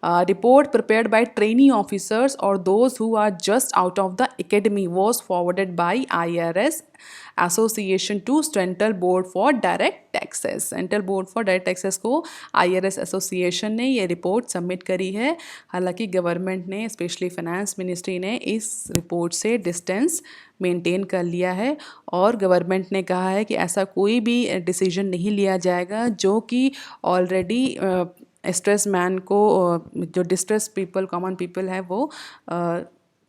Report prepared by trainee officers और those who are just out of the academy was forwarded by IRS association to central board for direct taxes. Central board for direct taxes को IRS association ने ये report submit करी है। हालांकि government ने, specially finance ministry ने, इस report से डिस्टेंस मेंटेन कर लिया है और गवर्नमेंट ने कहा है कि ऐसा कोई भी डिसीजन नहीं लिया जाएगा जो कि ऑलरेडी स्ट्रेस मैन को, जो डिस्ट्रेस पीपल, कॉमन पीपल है, वो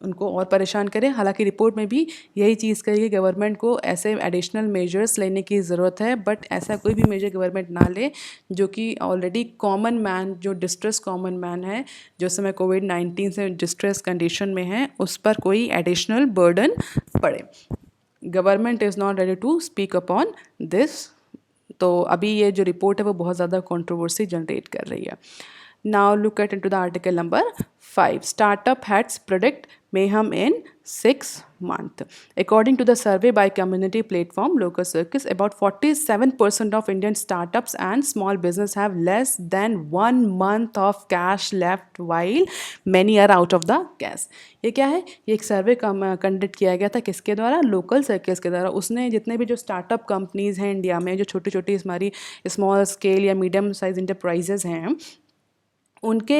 उनको और परेशान करें। हालांकि रिपोर्ट में भी यही चीज़ कही कि गवर्नमेंट को ऐसे एडिशनल मेजर्स लेने की ज़रूरत है, बट ऐसा कोई भी मेजर गवर्नमेंट ना ले जो कि ऑलरेडी कॉमन मैन, जो डिस्ट्रेस कॉमन मैन है, जो समय COVID-19 से डिस्ट्रेस कंडीशन में है, उस पर कोई एडिशनल बर्डन पड़े। Government is not ready to speak upon this. तो अभी ये जो रिपोर्ट है वो बहुत ज़्यादा कंट्रोवर्सी जनरेट कर रही है। Now look at into the article number 5. Startup heads predict mayhem in 6 months. According to the survey by community platform Locus Circus, about 47% of Indian startups and small business have less than 1 month of cash left while many are out of the cash. ये क्या है? ये एक survey conduct किया गया था, किसके द्वारा? लोकल सर्कस के द्वारा। उसने जितने भी जो स्टार्टअप कंपनीज़ हैं इंडिया में, जो छोटी छोटी हमारी स्मॉल स्केल या मीडियम साइज इंटरप्राइजेज़ हैं, उनके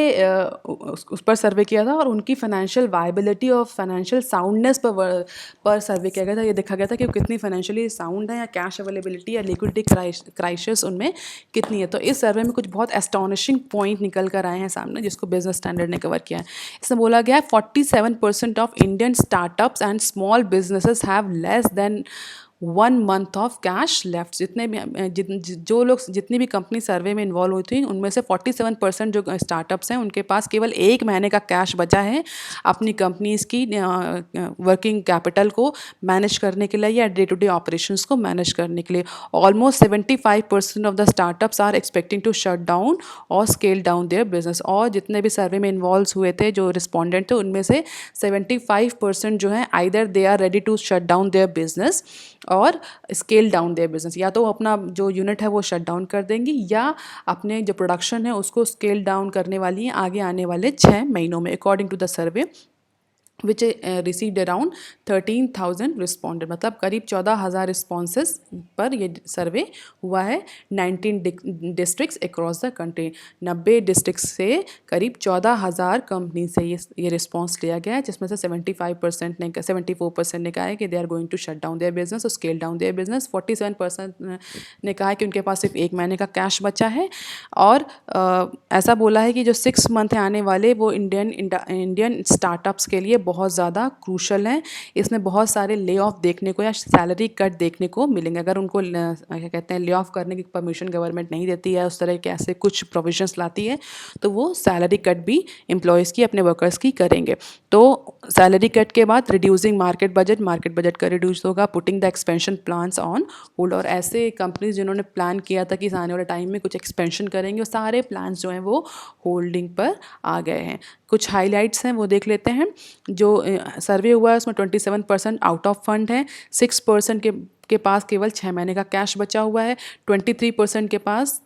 उस पर सर्वे किया था और उनकी फाइनेंशियल वायबिलिटी और फाइनेंशियल साउंडनेस पर सर्वे किया गया था। ये देखा गया था कि वो कितनी फाइनेंशियली साउंड है, या कैश अवेलेबिलिटी या लिक्विडिटी क्राइसिस उनमें कितनी है। तो इस सर्वे में कुछ बहुत एस्टॉनिशिंग पॉइंट निकल कर आए हैं सामने, जिसको बिजनेस स्टैंडर्ड ने कवर किया है। इसमें बोला गया है 47% of Indian startups and small businesses have less than 1 month of cash left. जो लोग, जितनी भी कंपनी सर्वे में इन्वॉल्व हुई थी, उनमें से 47% जो स्टार्टअप्स हैं उनके पास केवल 1 महीने का कैश बचा है अपनी कंपनीज़ की वर्किंग कैपिटल को मैनेज करने के लिए या डे टू डे ऑपरेशंस को मैनेज करने के लिए। Almost 75% of the startups are expecting to shut down और स्केल डाउन देयर बिजनेस। और जितने भी सर्वे में इन्वॉल्व हुए थे, जो रिस्पॉन्डेंट थे, उनमें से 75% जो है either they are ready to shut down their business और स्केल डाउन देयर बिजनेस। या तो अपना जो यूनिट है वो शट डाउन कर देंगी, या अपने जो प्रोडक्शन है उसको स्केल डाउन करने वाली हैं आगे आने वाले 6 महीनों में, according to the survey which received around 13,000 responded, मतलब करीब 14,000 रिस्पॉन्सेस पर ये सर्वे हुआ है 19 districts across the country. 90 district से करीब 14,000 कंपनी से ये रिस्पॉन्स लिया गया है, जिसमें से 75% ने 74% ने कहा है कि they are going to shut down their business और स्केल डाउन देयर बिजनेस। 47% ने कहा है कि उनके पास सिर्फ 1 महीने का कैश बचा है, और ऐसा बोला है कि जो 6 मंथ आने वाले वो इंडियन स्टार्टअप्स के लिए बहुत ज़्यादा क्रूशल हैं। इसमें बहुत सारे ले ऑफ देखने को या सैलरी कट देखने को मिलेंगे। अगर उनको क्या कहते हैं ले ऑफ करने की परमिशन गवर्नमेंट नहीं देती है, उस तरह के ऐसे कुछ प्रोविजंस लाती है, तो वो सैलरी कट भी एम्प्लॉयज़ की, अपने वर्कर्स की करेंगे। तो सैलरी कट के बाद रिड्यूसिंग मार्केट बजट का रिड्यूस होगा, putting the expansion plans on hold. और ऐसे कंपनीज जिन्होंने प्लान किया था कि आने वाले टाइम में कुछ एक्सपेंशन करेंगे, वो सारे प्लान्स जो हैं वो होल्डिंग पर आ गए हैं। कुछ हाईलाइट्स हैं वो देख लेते हैं। जो सर्वे हुआ है उसमें 27% आउट ऑफ फंड है, 6% के पास केवल 6 महीने का कैश बचा हुआ है, 23% के पास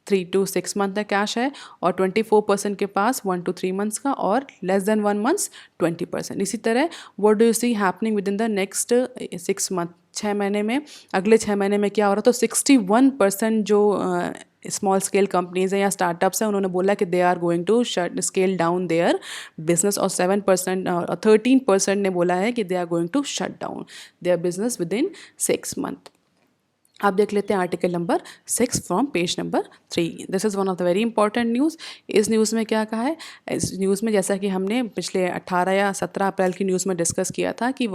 3 to 6 मंथ का कैश है, और 24% के पास 1 to 3 मंथ्स का, और लेस देन 1 मंथ्स 20%। इसी तरह what do you see happening with in the next 6 month, 6 महीने में, अगले 6 महीने में क्या हो रहा है? तो 61% जो स्मॉल स्केल कंपनीज हैं या स्टार्टअप्स हैं, उन्होंने बोला कि they are going to scale down their business, और 7% और 13% ने बोला है कि they are going to shut down their business within 6 month. आप देख लेते हैं article number 6 from page number 3। This is one of the very important news. इस न्यूज़ में क्या कहा है? इस न्यूज़ में जैसा कि हमने पिछले 18 या 17 अप्रैल की न्यूज़ में डिस्कस किया था कि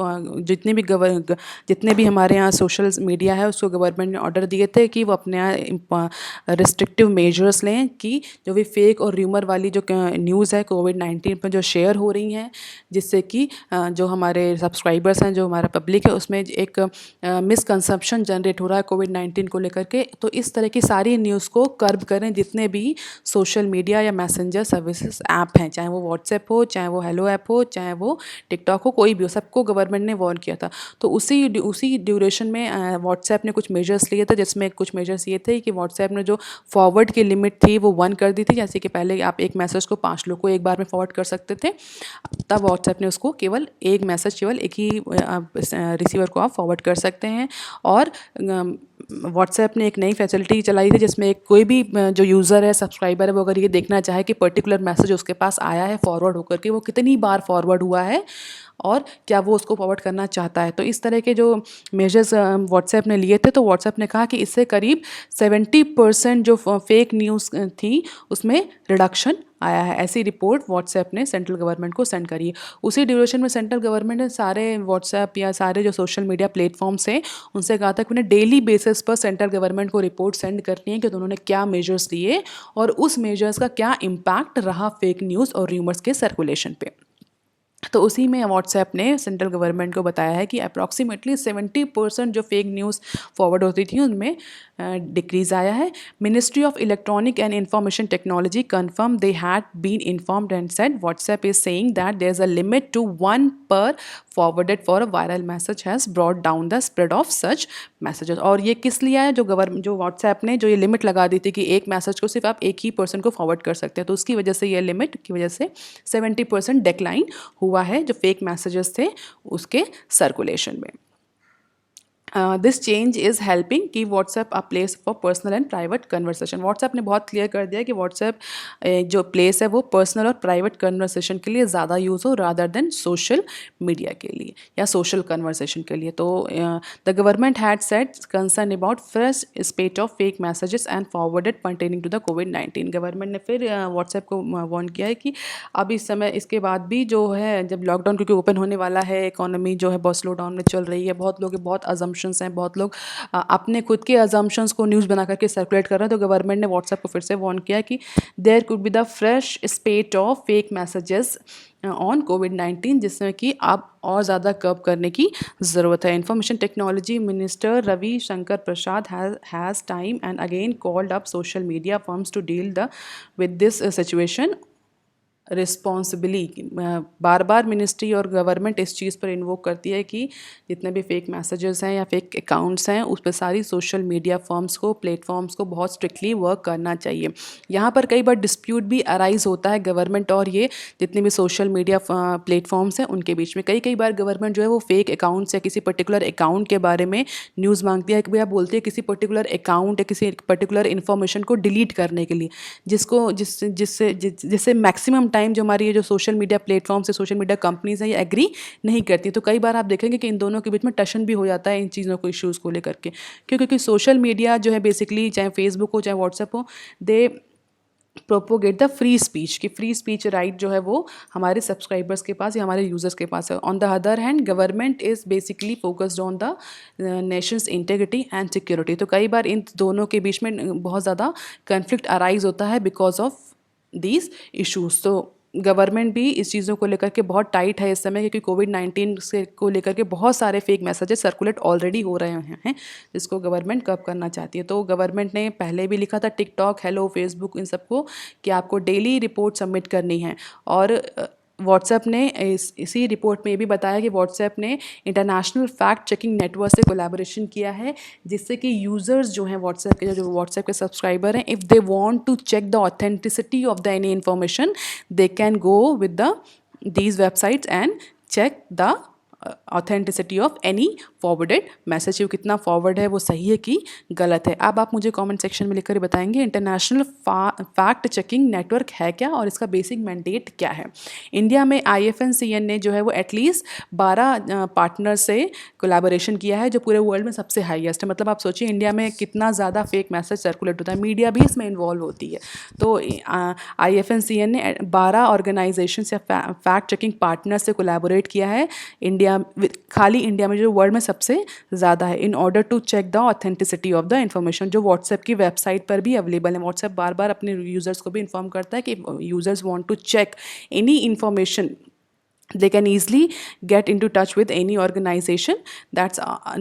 जितने भी हमारे यहाँ सोशल मीडिया है, उसको गवर्नमेंट ने ऑर्डर दिए थे कि वो अपने यहाँ रिस्ट्रिक्टिव मेजर्स लें, कि जो भी फेक और र्यूमर वाली जो न्यूज़ है कोविड-19 पर जो शेयर हो रही हैं, जिससे कि जो हमारे सब्सक्राइबर्स हैं, जो हमारा पब्लिक है, उसमें एक मिसकंसेप्शन जनरेट हो रहा है कोविड-19 को लेकर के। तो इस तरह की सारी न्यूज़ को कर्ब करें। जितने भी सोशल मीडिया या मैसेंजर सर्विसेज ऐप हैं, चाहे वो व्हाट्सएप हो, चाहे वो हेलो ऐप हो, चाहे वो टिकटॉक हो, कोई भी हो, सबको गवर्नमेंट ने वार्न किया था। तो उसी ड्यूरेशन में व्हाट्सएप ने कुछ मेजर्स लिए थे, जिसमें कुछ मेजर्स ये थे कि व्हाट्सएप ने जो फॉरवर्ड की लिमिट थी वो 1 कर दी थी। जैसे कि पहले आप एक मैसेज को 5 लोग को एक बार में फॉरवर्ड कर सकते थे, तब व्हाट्सएप ने उसको केवल एक मैसेज केवल एक ही रिसीवर को आप फॉरवर्ड कर सकते हैं। और व्हाट्सएप ने एक नई फैसिलिटी चलाई थी, जिसमें कोई भी जो यूज़र है, सब्सक्राइबर है, वो अगर ये देखना चाहे कि पर्टिकुलर मैसेज उसके पास आया है फॉरवर्ड होकर के, वो कितनी बार फॉरवर्ड हुआ है और क्या वो उसको फॉरवर्ड करना चाहता है। तो इस तरह के जो मेजर्स व्हाट्सएप ने लिए थे, तो व्हाट्सएप ने कहा कि इससे करीब 70% जो फेक न्यूज़ थी उसमें रिडक्शन आया है। ऐसी रिपोर्ट व्हाट्सएप ने सेंट्रल गवर्नमेंट को सेंड करी है। उसी ड्यूरेशन में सेंट्रल गवर्नमेंट ने सारे व्हाट्सएप या सारे जो सोशल मीडिया प्लेटफॉर्म्स हैं, उनसे कहा था कि उन्हें डेली बेसिस पर सेंट्रल गवर्नमेंट को रिपोर्ट सेंड करनी है कि उन्होंने क्या मेजर्स लिए और उस मेजर्स का क्या इम्पैक्ट रहा फेक न्यूज़ और र्यूमर्स के सर्कुलेशन पे। तो उसी में व्हाट्सएप ने सेंट्रल गवर्नमेंट को बताया है कि अप्रॉक्सीमेटली 70% जो फेक न्यूज़ फॉरवर्ड होती थी उनमें डिक्रीज़ आया है। Ministry of electronic and information technology confirm they had been informed and said WhatsApp is saying that there is a limit to 1 per forwarded for a viral message has brought down the spread of such messages. और ये किस लिए है? जो WhatsApp ने जो ये limit लगा दी थी कि एक मैसेज को सिर्फ आप एक ही पर्सन को फॉरवर्ड कर सकते हैं, तो उसकी वजह से ये लिमिट की वजह से 70% डिक्लाइन हुआ है जो फेक मैसेजेस थे उसके सर्कुलेशन में। दिस चेंज इज़ हेल्पिंग कि WhatsApp a place for personal and private conversation. WhatsApp ने बहुत क्लियर कर दिया कि व्हाट्सएप जो प्लेस है वो पर्सनल और प्राइवेट कन्वर्सेशन के लिए ज़्यादा यूज़ हो रादर देन सोशल मीडिया के लिए या सोशल कन्वर्सेशन के लिए। तो the government had said concern about fresh spate of fake messages and forwarded pertaining to the कोविड-19। गवर्नमेंट ने फिर व्हाट्सएप को वार्न किया है कि अब इस समय इसके बाद भी जो है, जब लॉकडाउन क्योंकि ओपन होने वाला है, इकोनॉमी जो है बहुत स्लो डाउन में चल रही है, बहुत लोग बहुत अजम्पशंस हैं, बहुत लोग अपने खुद के अजम्पशंस को न्यूज़ बना करके सर्कुलेट कर रहे हैं। तो गवर्नमेंट ने व्हाट्सएप को फिर से वार्न किया कि there could be the fresh spate of fake messages on कोविड-19, जिसमें कि अब और ज़्यादा कर्ब करने की ज़रूरत है। Information technology minister Ravi Shankar Prasad has time and again called up social media firms to deal with this situation responsibly बार बार मिनिस्ट्री और गवर्नमेंट इस चीज़ पर इन्वोक करती है कि जितने भी फेक मैसेजेस हैं या फेक अकाउंट्स हैं उस पर सारी सोशल मीडिया फर्म्स को प्लेटफॉर्म्स को बहुत स्ट्रिक्टली वर्क करना चाहिए। यहाँ पर कई बार डिस्प्यूट भी अराइज होता है गवर्नमेंट और ये जितने भी सोशल मीडिया प्लेटफॉर्म्स हैं उनके बीच में। कई बार गवर्नमेंट जो है वो फेक अकाउंट्स या किसी पर्टिकुलर अकाउंट के बारे में न्यूज़ मांगती है कि भैया बोलती है किसी पर्टिकुलर अकाउंट या किसी पर्टिकुलर इन्फॉर्मेशन को डिलीट करने के लिए, जिससे मैक्सिमम टाइम जो हमारी ये जो सोशल मीडिया प्लेटफॉर्म्स है सोशल मीडिया कंपनीज हैं ये एग्री नहीं करती। तो कई बार आप देखेंगे कि इन दोनों के बीच में टशन भी हो जाता है इन चीज़ों को इश्यूज़ को लेकर के, क्योंकि सोशल मीडिया जो है बेसिकली चाहे फेसबुक हो चाहे व्हाट्सएप हो, दे प्रोपोगेट द फ्री स्पीच कि फ्री स्पीच राइट जो है वो हमारे सब्सक्राइबर्स के पास या हमारे यूज़र्स के पास है। On the other hand government is basically focused on the Nations integrity and security. तो कई बार इन दोनों के बीच में बहुत ज़्यादा कन्फ्लिक्ट अराइज होता है बिकॉज ऑफ दीज इशूज़। तो गवर्नमेंट भी इस चीज़ों को लेकर के बहुत टाइट है इस समय, क्योंकि कोविड-19 से को लेकर के बहुत सारे फेक मैसेजेस सर्कुलेट ऑलरेडी हो रहे हैं जिसको गवर्नमेंट कब करना चाहती है। तो गवर्नमेंट ने पहले भी लिखा था टिकटॉक, हेलो, फेसबुक, इन सबको कि आपको डेली रिपोर्ट सबमिट करनी है। और व्हाट्सएप ने इसी रिपोर्ट में ये भी बताया कि व्हाट्सएप ने इंटरनेशनल फैक्ट चेकिंग नेटवर्क से कोलैबोरेशन किया है, जिससे कि यूज़र्स जो हैं व्हाट्सएप के जो व्हाट्सएप के सब्सक्राइबर हैं, if they want to check the authenticity of the any information they can go with the these websites and check the authenticity of any forwarded message. वो कितना फॉरवर्ड है, वो सही है कि गलत है। अब आप मुझे कमेंट सेक्शन में लिखकर बताएंगे इंटरनेशनल फैक्ट चेकिंग नेटवर्क है क्या और इसका बेसिक मैंडेट क्या है। इंडिया में IFNCN ने जो है वो एटलीस्ट 12 पार्टनर से कोलैबोरेशन किया है, जो पूरे वर्ल्ड में सबसे हाईएस्ट है। मतलब आप सोचिए इंडिया में कितना ज़्यादा फेक मैसेज सर्कुलेट होता है, मीडिया भी इसमें इन्वॉल्व होती है। तो IFNCN ने 12 ऑर्गेनाइजेशन या फैक्ट चेकिंग पार्टनर से कोलैबोरेट किया है इंडिया, खाली इंडिया में जो वर्ल्ड में सबसे ज़्यादा है, in order to check the authenticity of the information, जो व्हाट्सएप की वेबसाइट पर भी अवेलेबल है। व्हाट्सएप बार बार अपने यूज़र्स को भी इन्फॉर्म करता है कि users want to check any information they can easily get into touch with any organization that's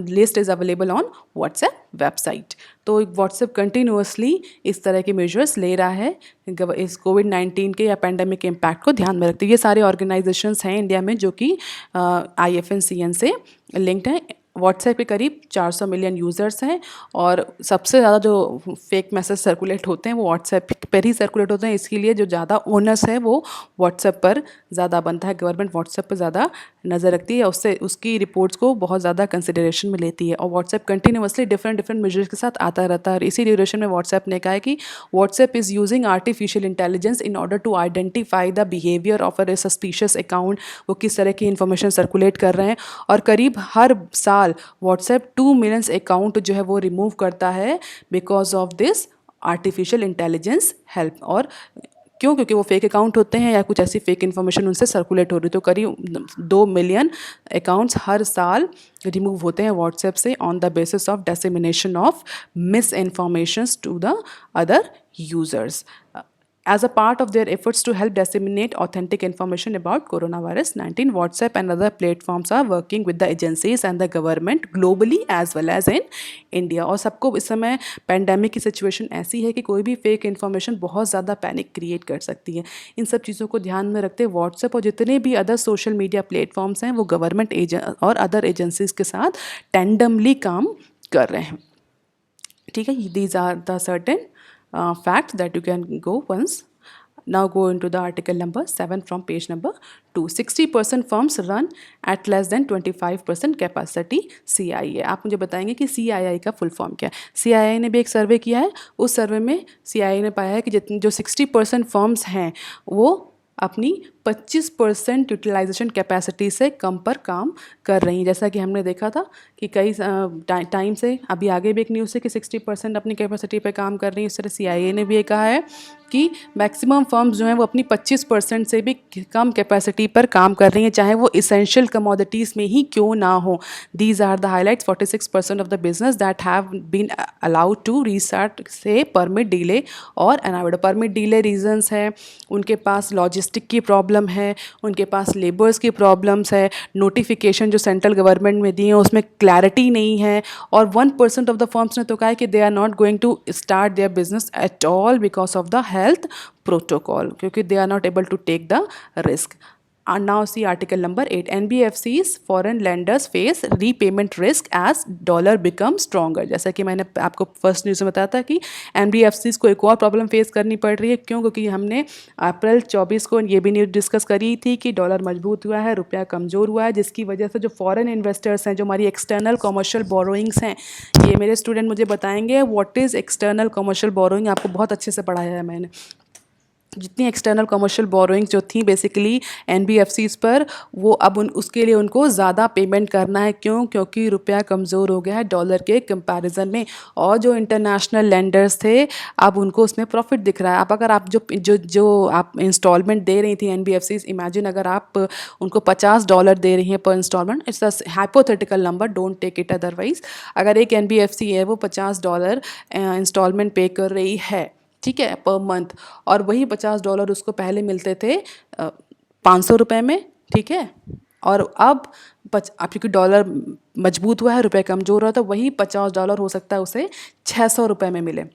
list is available on WhatsApp website। तो WhatsApp कंटिन्यूसली इस तरह के मेजर्स ले रहा है इस कोविड-19 के या पेंडेमिक के इम्पैक्ट को ध्यान में रखते हुए। ये सारे ऑर्गेनाइजेशंस हैं इंडिया में जो कि IFNCN से लिंक्ड हैं। व्हाट्सएप के करीब 400 मिलियन यूज़र्स हैं और सबसे ज़्यादा जो फेक मैसेज सर्कुलेट होते हैं वो व्हाट्सएप पर ही सर्कुलेट होते हैं। इसके लिए जो ज़्यादा ओनर्स है वो व्हाट्सएप पर ज़्यादा बनता है। गवर्नमेंट व्हाट्सएप पर ज़्यादा नज़र रखती है, उससे उसकी रिपोर्ट्स को बहुत ज़्यादा कंसिडरेशन में लेती है। और व्हाट्सएप कंटिन्यूसली डिफरेंट मेजर्स के साथ आता रहता है। और इसी ड्यूरेशन में व्हाट्सएप ने कहा है कि WhatsApp is using artificial intelligence in order to identify the behaviour of a suspicious account, वो किस तरह की इन्फॉर्मेशन सर्कुलेट कर रहे हैं। और करीब हर साल व्हाट्सएप 2 मिलियन अकाउंट जो है वो रिमूव करता है because of this artificial intelligence help. और क्यों? क्योंकि वो फेक अकाउंट होते हैं या कुछ ऐसी फेक इन्फॉर्मेशन उनसे सर्कुलेट हो रही है। तो करीब 2 मिलियन अकाउंट्स हर साल रिमूव होते हैं व्हाट्सएप से on the basis of dissemination of misinformations to the other users as a part of their efforts to help disseminate authentic information about coronavirus 19, WhatsApp and other platforms are working with the agencies and the government globally as well as in India। और सबको इस समय pandemic की situation ऐसी है कि कोई भी फेक इन्फॉर्मेशन बहुत ज़्यादा पैनिक क्रिएट कर सकती है। इन सब चीज़ों को ध्यान में रखते हुए व्हाट्सएप और जितने भी अदर सोशल मीडिया प्लेटफॉर्म्स हैं वो गवर्नमेंट और अदर एजेंसीज के साथ टेंडमली काम कर रहे हैं। ठीक है, these are the certain facts that you can go once। Now go into the article number 7 from page number 2। 60% firms run at less than 25% capacity CII। आप मुझे बताएंगे कि CII का फुल फॉर्म क्या है। CII ने भी एक सर्वे किया है, उस सर्वे में CII ने पाया है कि जितने जो 60% फर्म्स हैं वो अपनी 25% यूटिलाइजेशन कैपेसिटी से कम पर काम कर रही हैं। जैसा कि हमने देखा था कि कई टाइम से, अभी आगे भी एक न्यूज़ है कि 60% अपनी कैपेसिटी पे काम कर रही है। इस तरह CIA ने भी ये कहा है कि मैक्सिमम फर्म्स जो हैं वो अपनी 25% से भी कम कैपेसिटी पर काम कर रही हैं, चाहे वो इसेंशियल कमोडिटीज़ में ही क्यों ना हो। These are the highlights. 46% of the business that have been allowed to restart say permit delay और अनाउड। परमिट डिले रीजंस है, उनके पास लॉजिस्टिक की प्रॉब्लम प्रॉब्लम है, उनके पास लेबर्स की प्रॉब्लम्स है, नोटिफिकेशन जो सेंट्रल गवर्नमेंट में दिए हैं उसमें क्लैरिटी नहीं है, और 1% ऑफ द फर्म्स ने तो कहा है कि they are not going to start their business at all because of the health protocol, क्योंकि they are not able to take the risk. And now see article number 8. NBFCs foreign lenders face repayment risk as dollar becomes stronger. जैसा कि मैंने आपको first news में बताया था कि NBFCs को एक और प्रॉब्लम फेस करनी पड़ रही है. क्यों? क्योंकि हमने अप्रैल 24 को ये भी न्यूज़ डिस्कस करी थी कि डॉलर मजबूत हुआ है, रुपया कमज़ोर हुआ है, जिसकी वजह से जो फॉरेन इन्वेस्टर्स हैं, जो हमारी एक्सटर्नल कमर्शियल बोरोइंग्स हैं, ये मेरे स्टूडेंट मुझे बताएंगे what is external commercial borrowing. आपको बहुत अच्छे से पढ़ाया है मैंने. जितनी एक्सटर्नल कमर्शियल बोरोइंग जो थी बेसिकली NBFCs पर, वो अब उसके लिए उनको ज़्यादा पेमेंट करना है. क्यों? क्योंकि रुपया कमज़ोर हो गया है डॉलर के कंपैरिजन में, और जो इंटरनेशनल लेंडर्स थे अब उनको उसमें प्रॉफिट दिख रहा है. अब अगर आप जो आप इंस्टॉलमेंट दे रही थी NBFCs, इमेजिन अगर आप उनको $50 दे रही हैं पर instalment, it's a hypothetical number, don't take it otherwise. अगर एक NBFC है वो $50 इंस्टॉलमेंट पे कर रही है, ठीक है, पर मंथ, और वही $50 उसको पहले मिलते थे 500 रुपये में, ठीक है, और अब क्योंकि डॉलर मजबूत हुआ है, रुपये कमज़ोर हुआ, तो वही $50 हो सकता है उसे 600 रुपये में मिले.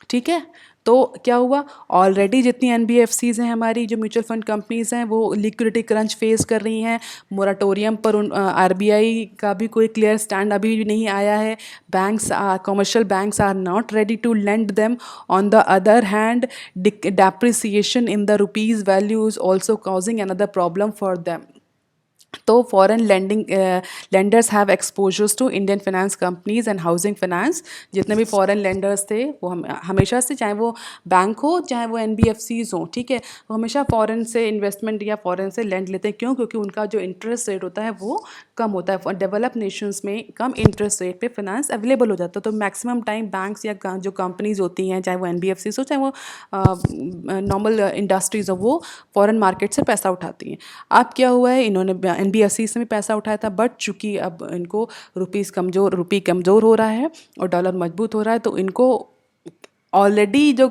ठीक है, तो क्या हुआ, ऑलरेडी जितनी NBFCs हैं हमारी, जो म्यूचुअल फंड कंपनीज़ हैं, वो लिक्विडिटी क्रंच फेस कर रही हैं. मोराटोरियम पर RBI का भी कोई क्लियर स्टैंड अभी भी नहीं आया है. Banks, commercial banks are not ready to lend them. On the other hand, depreciation in the rupee's value is also causing another problem for them. तो foreign lenders have exposures to Indian finance companies and housing finance. जितने भी foreign lenders थे वो हमेशा से, चाहे वो bank हो चाहे वो NBFCs हों, ठीक है, वो हमेशा फॉरेन से इन्वेस्टमेंट या फॉरेन से लेंड लेते हैं. क्यों? क्योंकि उनका जो इंटरेस्ट रेट होता है वो कम होता है. डेवलप नेशंस में कम इंटरेस्ट रेट पे फाइनेंस अवेलेबल हो जाता है. तो मैक्सिमम टाइम बैंक्स या जो कंपनीज होती हैं, चाहे वो NBFCs हो चाहे वो नॉर्मल इंडस्ट्रीज हो, वो फॉरेन मार्केट से पैसा उठाती हैं. अब क्या हुआ है, इन्होंने NBFCs से भी पैसा उठाया था, बट चूंकि अब इनको रुपी कमज़ोर हो रहा है और डॉलर मजबूत हो रहा है, तो इनको ऑलरेडी जो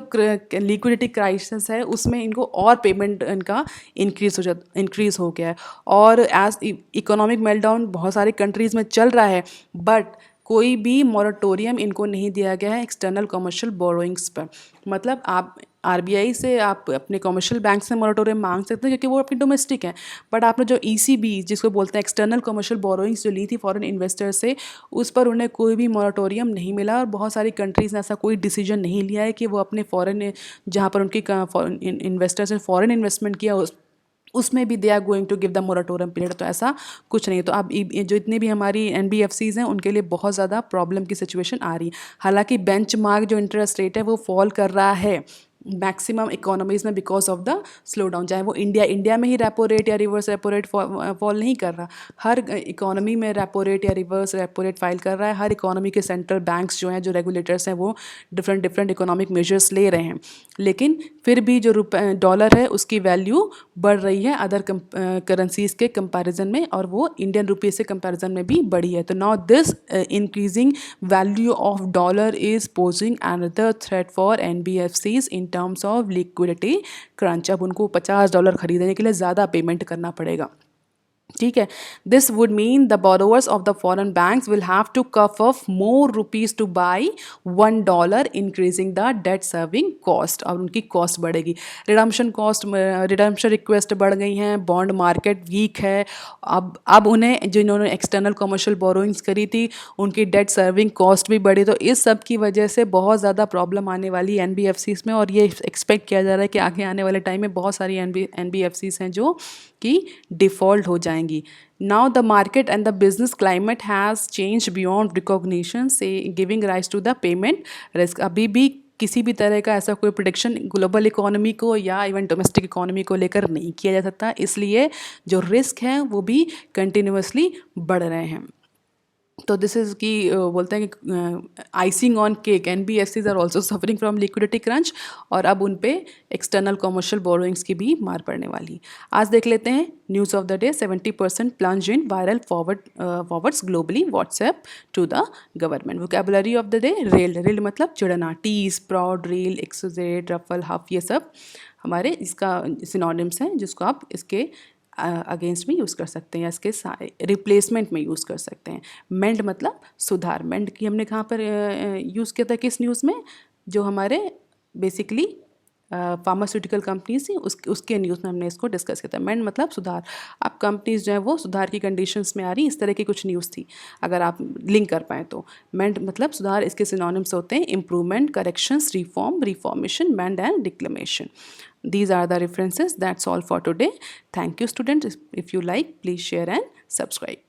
लिक्विडिटी क्राइसिस है उसमें इनको और पेमेंट इनका इंक्रीज़ हो गया है. और एज इकोनॉमिक मेल्टडाउन बहुत सारी कंट्रीज़ में चल रहा है, बट कोई भी मॉरेटोरियम इनको नहीं दिया गया है एक्सटर्नल कमर्शियल बोरोइंग्स पर. मतलब आप RBI से आप अपने कमर्शियल बैंक से मॉरेटोरियम मांग सकते हैं क्योंकि वो आपकी डोमेस्टिक है, बट आपने जो ECB जिसको बोलते हैं एक्सटर्नल कमर्शियल बोरोइंग्स जो ली थी फॉरेन इन्वेस्टर से, उस पर उन्हें कोई भी मॉरेटोरियम नहीं मिला. और बहुत सारी कंट्रीज़ ने ऐसा कोई डिसीजन नहीं लिया है कि वो अपने फॉरेन, जहाँ पर उनकी इन्वेस्टर्स ने फॉरेन इन्वेस्टमेंट किया उसमें भी they are going to give the moratorium period. तो ऐसा कुछ नहीं. तो अब जो इतनी भी हमारी NBFCs हैं उनके लिए बहुत ज़्यादा प्रॉब्लम की सिचुएशन आ रही है. हालांकि बेंचमार्क जो इंटरेस्ट रेट है वो फॉल कर रहा है मैक्सिमम इकोनॉमीज़ में because of the slow down. चाहे वो इंडिया में ही रेपो रेट या रिवर्स रेपो रेट फॉल नहीं कर रहा, हर इकोनॉमी में रेपो रेट या रिवर्स रेपो रेट फाइल कर रहा है. हर इकोनॉमी के सेंट्रल बैंक्स जो हैं, जो रेगुलेटर्स हैं, वो डिफरेंट इकोनॉमिक मेजर्स ले रहे हैं. लेकिन फिर भी जो डॉलर है उसकी वैल्यू बढ़ रही है अदर करेंसीज के कंपैरिजन में, और वो इंडियन रुपये से कंपैरिजन में भी बढ़ी है. तो now this increasing value of dollar is posing another threat for NBFCs in terms of liquidity crunch. अब उनको $50 खरीदने के लिए ज़्यादा पेमेंट करना पड़ेगा. ठीक है, this would mean the borrowers of the foreign banks will have to cough off more rupees to buy $1, increasing the debt serving cost. और उनकी कॉस्ट बढ़ेगी. रिडम्पशन रिक्वेस्ट बढ़ गई हैं, बॉन्ड मार्केट वीक है. अब उन्हें जो इन्होंने एक्सटर्नल कमर्शियल बोरोइंग्स करी थी उनकी डेट सर्विंग कॉस्ट भी बढ़ी. तो इस सब की वजह से बहुत ज़्यादा प्रॉब्लम आने वाली NBFCs में, और ये एक्सपेक्ट किया जा रहा है कि आगे आने वाले टाइम में बहुत सारी NBFCs हैं जो कि डिफ़ॉल्ट हो जाएंगी. Now the market and the business climate has change beyond recognition से giving rise to the payment risk. अभी भी किसी भी तरह का ऐसा कोई प्रोडिक्शन ग्लोबल इकोनॉमी को या इवन डोमेस्टिक इकोनॉमी को लेकर नहीं किया जा सकता. इसलिए जो रिस्क हैं वो भी कंटिन्यूसली बढ़ रहे हैं. तो दिस इज़ कि बोलते हैं कि icing on cake, NBFCs are also suffering from liquidity crunch, और अब उन पे एक्सटर्नल कमर्शियल बोरोइंग्स की भी मार पड़ने वाली। आज देख लेते हैं news of the day. 70% plunge in viral forwards globally, WhatsApp to the government. Vocabulary of the day, rail. Rail मतलब चिड़ना, tease, proud, rile, exasperate, ruffle, huff, ये सब हमारे इसका सिनोनिम्स हैं जिसको आप इसके अगेंस्ट में यूज़ कर सकते हैं या इसके रिप्लेसमेंट में यूज़ कर सकते हैं। मेंड मतलब सुधार। मेंड की हमने कहाँ पर यूज़ किया था, किस न्यूज़ में? जो हमारे बेसिकली फार्मास्यूटिकल कंपनीज थी उसके न्यूज़ में हमने इसको डिस्कस किया था। मेंड मतलब सुधार। अब कंपनीज जो है वो सुधार की कंडीशंस में आ रही, इस तरह की कुछ न्यूज़ थी, अगर आप लिंक कर पाएँ तो। मेंड मतलब सुधार, इसके सिनोनिम्स होते हैं improvement, corrections, reform, reformation, mend and डिक्लेमेशन. These are the references. That's all for today. Thank you, students. If you like, please share and subscribe.